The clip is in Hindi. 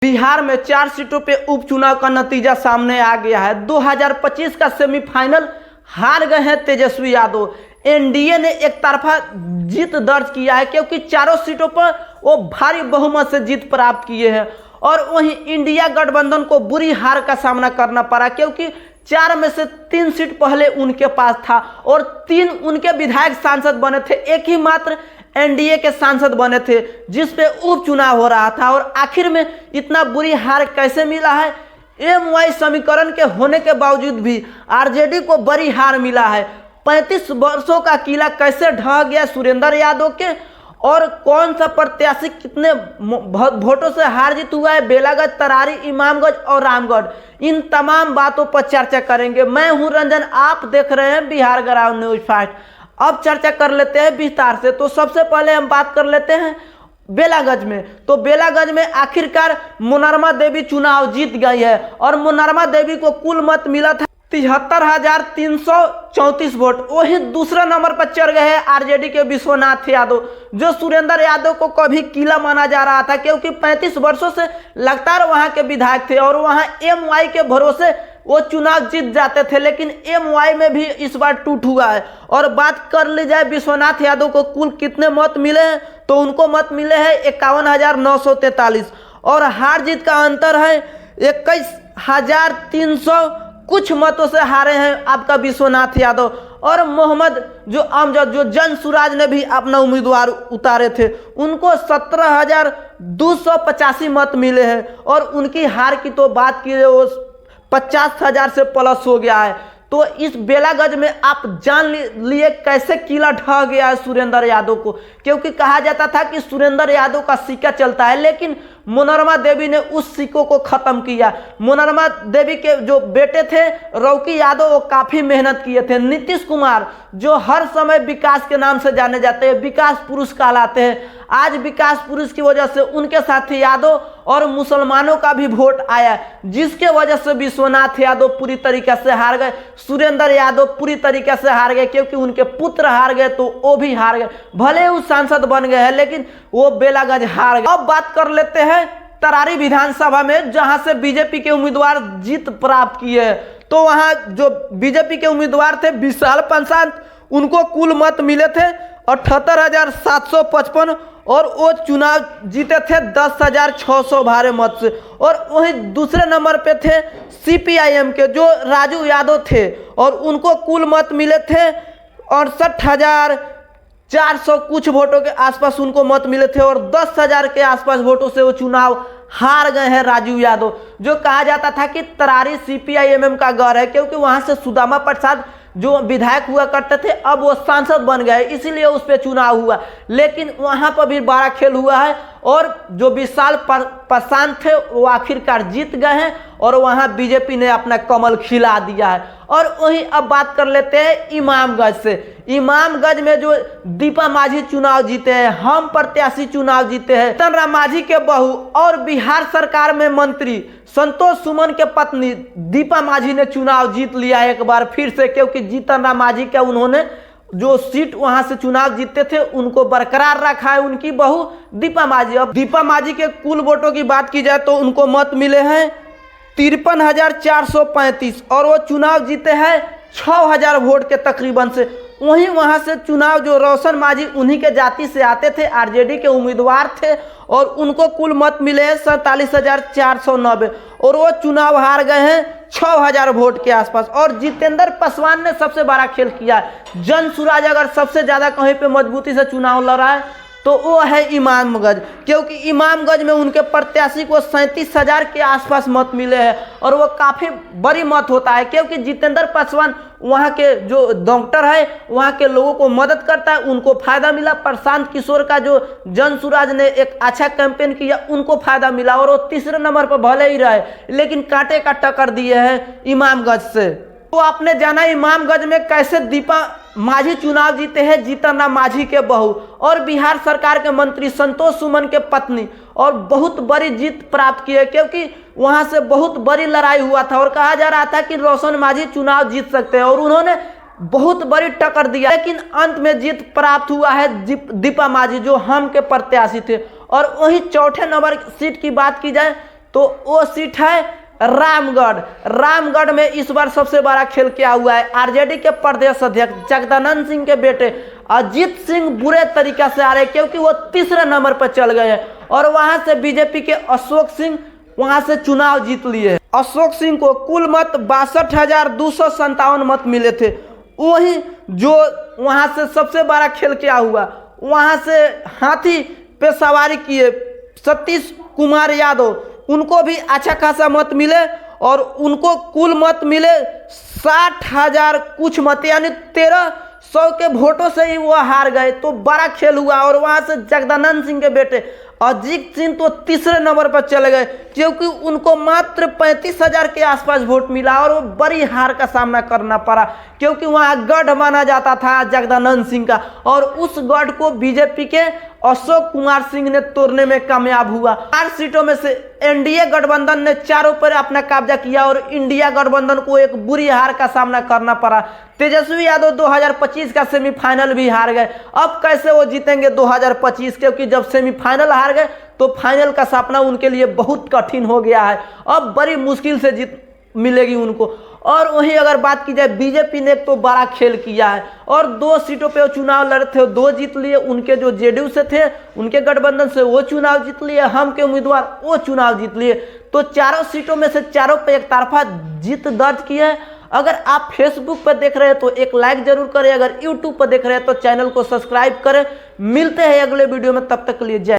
बिहार में 4 सीटों पे उपचुनाव का नतीजा सामने आ गया है। 2025 का सेमीफाइनल हार गए हैं तेजस्वी यादव। एनडीए ने एक तरफा जीत दर्ज किया है क्योंकि चारों सीटों पर वो भारी बहुमत से जीत प्राप्त किए हैं और वहीं इंडिया गठबंधन को बुरी हार का सामना करना पड़ा क्योंकि 4 में से 3 सीट पहले उनके पास था और 3 उनके विधायक सांसद बने थे, एक ही मात्र एनडीए के सांसद बने थे जिस पे उपचुनाव हो रहा था। और आखिर में इतना बुरी हार कैसे मिला है? एमवाई समीकरण के होने के बावजूद भी आरजेडी को बड़ी हार मिला है। 35 वर्षों का किला कैसे ढह गया सुरेंद्र यादव के, और कौन सा प्रत्याशी कितने वोटों से हार जीत हुआ है बेलागंज, तरारी, इमामगंज और रामगढ़, इन तमाम बातों पर चर्चा करेंगे। मैं हूं रंजन, आप देख रहे हैं बिहार ग्राउंड न्यूज फास्ट। अब चर्चा कर लेते हैं विस्तार से। तो सबसे पहले हम बात कर लेते हैं बेलागंज में। तो बेलागंज में आखिरकार मुनरमा देवी चुनाव जीत गई है और मुनरमा देवी को कुल मत मिला था 73,334 वोट। वही दूसरा नंबर पर चढ़ गए हैं आरजेडी के विश्वनाथ यादव, जो सुरेंद्र यादव को कभी किला माना जा रहा था क्योंकि 35 वर्षों से लगातार वहां के विधायक थे और वहां एमवाई के भरोसे वो चुनाव जीत जाते थे, लेकिन एमवाई में भी इस बार टूट हुआ है। और बात कर ली जाए विश्वनाथ यादव को कुल कितने मत मिले हैं, तो उनको मत मिले हैं 51,943 और हार जीत का अंतर है 21,300 कुछ मतों से हारे हैं आपका विश्वनाथ यादव। और मोहम्मद जो अमजद, जो जनसुराज ने भी अपना उम्मीदवार उतारे थे, उनको 17,285 मत मिले हैं और उनकी हार की तो बात की वो 50,000 से प्लस हो गया है। तो इस बेलागंज में आप जान लिए कैसे किला ढह गया है सुरेंद्र यादव को, क्योंकि कहा जाता था कि सुरेंद्र यादव का सिक्का चलता है, लेकिन मुनरमा देवी ने उस सिक्कों को खत्म किया। मुनरमा देवी के जो बेटे थे रौकी यादव, वो काफी मेहनत किए थे। नीतीश कुमार जो हर समय विकास के नाम से जाने जाते हैं, विकास पुरुष कहलाते हैं, आज विकास पुरुष की वजह से उनके साथी यादव और मुसलमानों का भी वोट आया, जिसके वजह से विश्वनाथ यादव पूरी तरीके से हार गए, सुरेंद्र यादव पूरी तरीके से हार गए क्योंकि उनके पुत्र हार गए तो वो भी हार गए। भले वो सांसद बन गए हैं लेकिन वो बेलागंज हार गए। अब बात कर लेते हैं तरारी विधानसभा में, जहां से बीजेपी के उम्मीदवार जीत प्राप्त किए हैं। तो वहां जो बीजेपी के उम्मीदवार थे विशाल पासवान, उनको कुल मत मिले थे 78,755 और वो चुनाव जीते थे 10,600 भारे मत से। और वहीं दूसरे नंबर पे थे सीपीआईएम के जो राजू यादव थे और उनको कुल मत मिले थे 68,400 कुछ वोटों के आसपास उनको मत मिले थे और 10,000 के आसपास वोटों से वो चुनाव हार गए हैं राजू यादव। जो कहा जाता था कि तरारी सीपीआईएम का गढ़ है क्योंकि वहां से सुदामा प्रसाद जो विधायक हुआ करते थे अब वो सांसद बन गए, इसीलिए उस पर चुनाव हुआ, लेकिन वहां पर भी बड़ा खेल हुआ है और जो विशाल पासवान थे वो आखिरकार जीत गए हैं और वहां बीजेपी ने अपना कमल खिला दिया है। और वहीं अब बात कर लेते हैं इमामगंज से। इमामगंज में जो दीपा माझी चुनाव जीते हैं, हम प्रत्याशी चुनाव जीते हैं, जीतन राम माझी के बहू और बिहार सरकार में मंत्री संतोष सुमन के पत्नी दीपा माझी ने चुनाव जीत लिया एक बार फिर से, क्योंकि जीतन राम माझी का उन्होंने जो सीट वहां से चुनाव जीतते थे उनको बरकरार रखा है उनकी बहू दीपा माझी। अब दीपा माझी के कुल वोटों की बात की जाए तो उनको मत मिले हैं 53,435 और वो चुनाव जीते हैं 6,000 वोट के तकरीबन से। वहीं वहां से चुनाव जो रोशन माझी उन्हीं के जाति से आते थे, आरजेडी के उम्मीदवार थे और उनको कुल मत मिले हैं 47,490 और वो चुनाव हार गए हैं 6,000 वोट के आसपास। और जितेंद्र पासवान ने सबसे बड़ा खेल किया। जनसुराज अगर सबसे ज्यादा कहीं पे मजबूती से चुनाव लड़ा है तो वो है इमामगंज, क्योंकि इमामगंज में उनके प्रत्याशी को 37,000 के आसपास मत मिले हैं और वो काफ़ी बड़ी मत होता है क्योंकि जितेंद्र पासवान वहाँ के जो डॉक्टर है वहाँ के लोगों को मदद करता है, उनको फायदा मिला। प्रशांत किशोर का जो जनसुराज ने एक अच्छा कैंपेन किया उनको फायदा मिला और वो तीसरे नंबर पर भले ही रहे लेकिन कांटे का टक्कर दिए हैं इमामगंज से। तो आपने जाना इमामगंज में कैसे दीपा माझी चुनाव जीते हैं, जीतन राम माझी के बहू और बिहार सरकार के मंत्री संतोष सुमन के पत्नी, और बहुत बड़ी जीत प्राप्त की है क्योंकि वहां से बहुत बड़ी लड़ाई हुआ था और कहा जा रहा था कि रोशन माझी चुनाव जीत सकते हैं और उन्होंने बहुत बड़ी टक्कर दिया, लेकिन अंत में जीत प्राप्त हुआ है दीपा माझी जो हम के प्रत्याशी थे। और वही चौथे नंबर सीट की बात की जाए तो वो सीट है रामगढ़। रामगढ़ में इस बार सबसे बड़ा खेल क्या हुआ है, आरजेडी के प्रदेश अध्यक्ष जगदानंद सिंह के बेटे अजीत सिंह बुरे तरीके से आ रहे क्योंकि वो तीसरे नंबर पर चल गए हैं और वहां से बीजेपी के अशोक सिंह वहां से चुनाव जीत लिए। अशोक सिंह को कुल मत 62,257 मत मिले थे। वही जो वहां से सबसे बड़ा खेल क्या हुआ, वहां से हाथी पे सवारी किए सतीश कुमार यादव, उनको भी अच्छा खासा मत मिले और उनको कुल मत मिले 60,000 कुछ मत, यानी 1,300 के वोटों से ही वो हार गए। तो बड़ा खेल हुआ और वहां से जगदानंद सिंह के बेटे अजीत सिंह तो तीसरे नंबर पर चले गए क्योंकि उनको मात्र 35,000 के आसपास वोट मिला और वो बड़ी हार का सामना करना पड़ा क्योंकि वहां गढ़ माना जाता था जगदानंद सिंह का और उस गढ़ को बीजेपी के अशोक कुमार सिंह ने तोड़ने में कामयाब हुआ। 8 सीटों में से एनडीए गठबंधन ने 4 पर अपना कब्जा किया और इंडिया गठबंधन को एक बुरी हार का सामना करना पड़ा। तेजस्वी यादव 2025 का सेमीफाइनल भी हार गए। अब कैसे वो जीतेंगे 2025, क्योंकि जब सेमीफाइनल हार गए तो फाइनल का सपना उनके लिए बहुत कठिन हो गया है। अब बड़ी मुश्किल से जीत मिलेगी उनको। और वहीं अगर बात की जाए बीजेपी ने तो बड़ा खेल किया है और 2 सीटों पे वो चुनाव लड़े थे, 2 जीत लिए। उनके जो जेडीयू से थे उनके गठबंधन से वो चुनाव जीत लिए, हम के उम्मीदवार वो चुनाव जीत लिए। तो 4 सीटों में से 4 पे एक तरफा जीत दर्ज की है। अगर आप फेसबुक पर देख रहे हैं तो एक लाइक जरूर करें, अगर यूट्यूब पर देख रहे हैं तो चैनल को सब्सक्राइब करें। मिलते हैं अगले वीडियो में, तब तक के लिए जय।